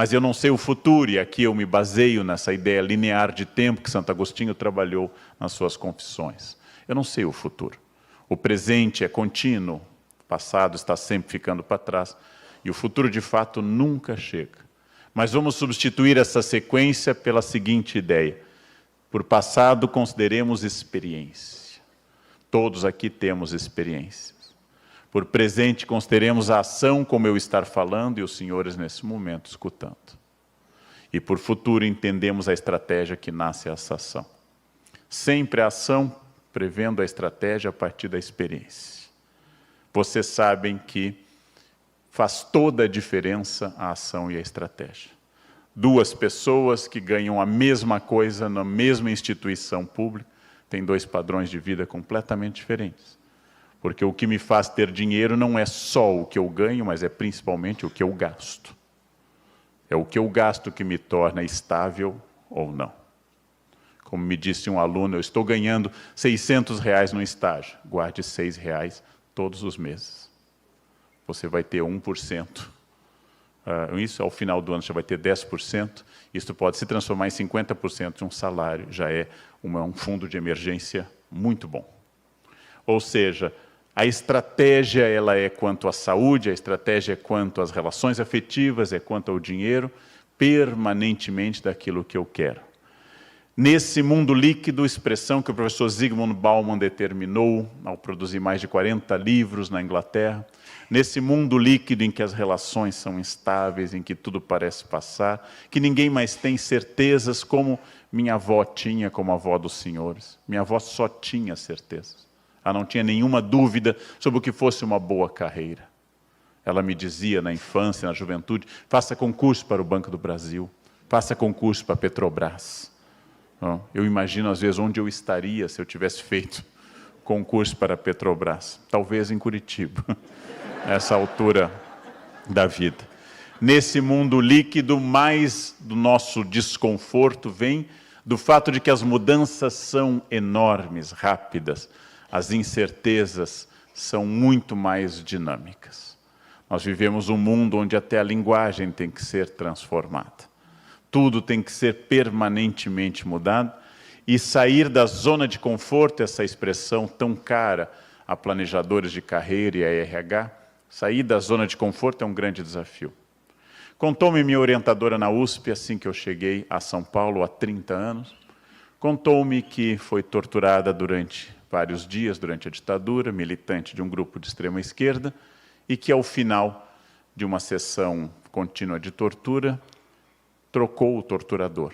Mas eu não sei o futuro, e aqui eu me baseio nessa ideia linear de tempo que Santo Agostinho trabalhou nas suas confissões. Eu não sei o futuro. O presente é contínuo, o passado está sempre ficando para trás, e o futuro, de fato, nunca chega. Mas vamos substituir essa sequência pela seguinte ideia. Por passado, consideremos experiência. Todos aqui temos experiências. Por presente, consideremos a ação como eu estar falando e os senhores nesse momento escutando. E por futuro, entendemos a estratégia que nasce essa ação. Sempre a ação prevendo a estratégia a partir da experiência. Vocês sabem que faz toda a diferença a ação e a estratégia. Duas pessoas que ganham a mesma coisa na mesma instituição pública têm dois padrões de vida completamente diferentes. Porque o que me faz ter dinheiro não é só o que eu ganho, mas é principalmente o que eu gasto. É o que eu gasto que me torna estável ou não. Como me disse um aluno, eu estou ganhando R$600 no estágio. Guarde R$6 todos os meses. Você vai ter 1%. Isso, ao final do ano, já vai ter 10%. Isso pode se transformar em 50% de um salário. Já é um fundo de emergência muito bom. Ou seja, a estratégia ela é quanto à saúde, a estratégia é quanto às relações afetivas, é quanto ao dinheiro, permanentemente daquilo que eu quero. Nesse mundo líquido, expressão que o professor Zygmunt Bauman determinou ao produzir mais de 40 livros na Inglaterra, nesse mundo líquido em que as relações são instáveis, em que tudo parece passar, que ninguém mais tem certezas como minha avó tinha como avó dos senhores. Minha avó só tinha certezas. Ela não tinha nenhuma dúvida sobre o que fosse uma boa carreira. Ela me dizia na infância, na juventude, faça concurso para o Banco do Brasil, faça concurso para a Petrobras. Eu imagino, às vezes, onde eu estaria se eu tivesse feito concurso para a Petrobras. Talvez em Curitiba, nessa altura da vida. Nesse mundo líquido, mais do nosso desconforto vem do fato de que as mudanças são enormes, rápidas. As incertezas são muito mais dinâmicas. Nós vivemos um mundo onde até a linguagem tem que ser transformada. Tudo tem que ser permanentemente mudado e sair da zona de conforto, essa expressão tão cara a planejadores de carreira e a RH, sair da zona de conforto é um grande desafio. Contou-me minha orientadora na USP, assim que eu cheguei a São Paulo há 30 anos, contou-me que foi torturada durante vários dias, durante a ditadura, militante de um grupo de extrema esquerda, e que ao final de uma sessão contínua de tortura, trocou o torturador.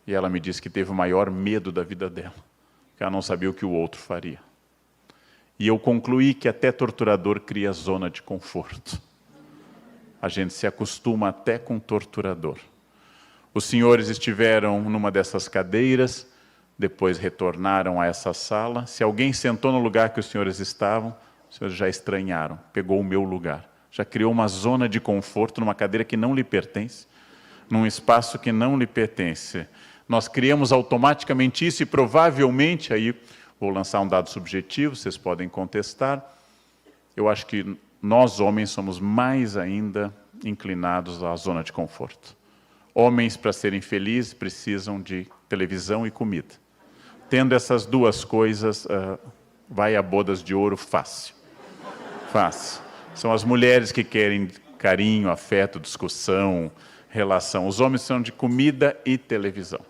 E ela me disse que teve o maior medo da vida dela, que ela não sabia o que o outro faria. E eu concluí que até torturador cria zona de conforto. A gente se acostuma até com torturador. Os senhores estiveram numa dessas cadeiras, depois retornaram a essa sala. Se alguém sentou no lugar que os senhores estavam, os senhores já estranharam, pegou o meu lugar. Já criou uma zona de conforto numa cadeira que não lhe pertence, num espaço que não lhe pertence. Nós criamos automaticamente isso e provavelmente, aí vou lançar um dado subjetivo, vocês podem contestar, eu acho que nós homens somos mais ainda inclinados à zona de conforto. Homens, para serem felizes, precisam de televisão e comida. Tendo essas duas coisas, vai a bodas de ouro fácil. Fácil. São as mulheres que querem carinho, afeto, discussão, relação. Os homens são de comida e televisão.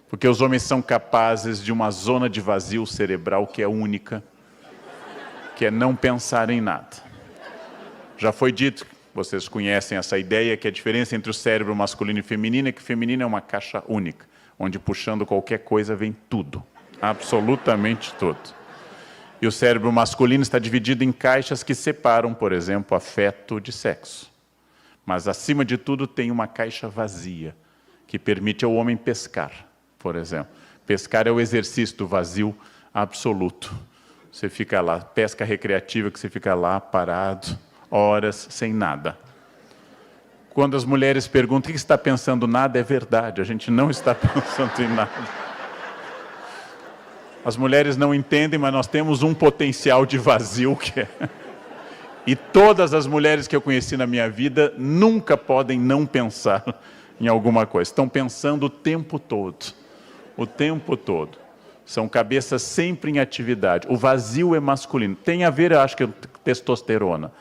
Porque os homens são capazes de uma zona de vazio cerebral que é única, que é não pensar em nada. Já foi dito, vocês conhecem essa ideia, que a diferença entre o cérebro masculino e feminino é que o feminino é uma caixa única, onde puxando qualquer coisa vem tudo, absolutamente tudo. E o cérebro masculino está dividido em caixas que separam, por exemplo, afeto de sexo. Mas, acima de tudo, tem uma caixa vazia, que permite ao homem pescar, por exemplo. Pescar é o exercício do vazio absoluto. Você fica lá, pesca recreativa, que você fica lá parado, horas, sem nada. Quando as mulheres perguntam o que está pensando, nada, é verdade, a gente não está pensando em nada. As mulheres não entendem, mas nós temos um potencial de vazio E todas as mulheres que eu conheci na minha vida nunca podem não pensar em alguma coisa. Estão pensando o tempo todo. O tempo todo. São cabeças sempre em atividade. O vazio é masculino. Tem a ver, eu acho que, com testosterona.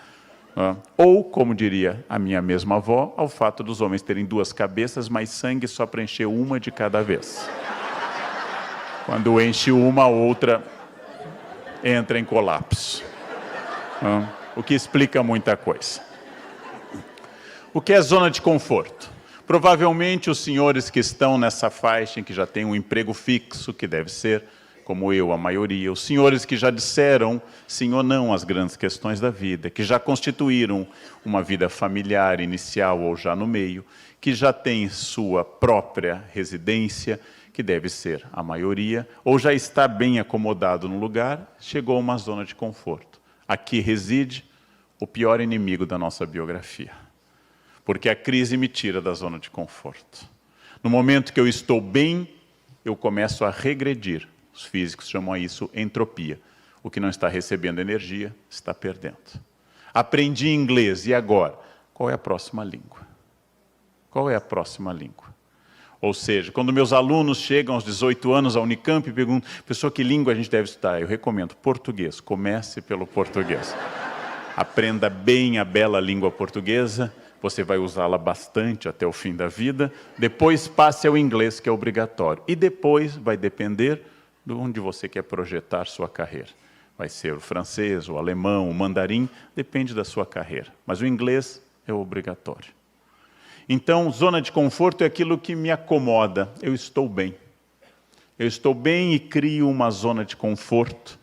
Ou, como diria a minha mesma avó, ao fato dos homens terem duas cabeças, mas sangue só para encher uma de cada vez. Quando enche uma, a outra entra em colapso. O que explica muita coisa. O que é zona de conforto? Provavelmente os senhores que estão nessa faixa, em que já têm um emprego fixo, que deve ser, como eu, a maioria, os senhores que já disseram sim ou não às grandes questões da vida, que já constituíram uma vida familiar inicial ou já no meio, que já têm sua própria residência, que deve ser a maioria, ou já está bem acomodado no lugar, chegou a uma zona de conforto. Aqui reside o pior inimigo da nossa biografia. Porque a crise me tira da zona de conforto. No momento que eu estou bem, eu começo a regredir. Os físicos chamam isso entropia. O que não está recebendo energia, está perdendo. Aprendi inglês, e agora? Qual é a próxima língua? Qual é a próxima língua? Ou seja, quando meus alunos chegam aos 18 anos à Unicamp e perguntam, professor, que língua a gente deve estudar? Eu recomendo português. Comece pelo português. Aprenda bem a bela língua portuguesa, você vai usá-la bastante até o fim da vida, depois passe ao inglês, que é obrigatório. E depois vai depender de onde você quer projetar sua carreira. Vai ser o francês, o alemão, o mandarim, depende da sua carreira. Mas o inglês é obrigatório. Então, zona de conforto é aquilo que me acomoda. Eu estou bem. Eu estou bem e crio uma zona de conforto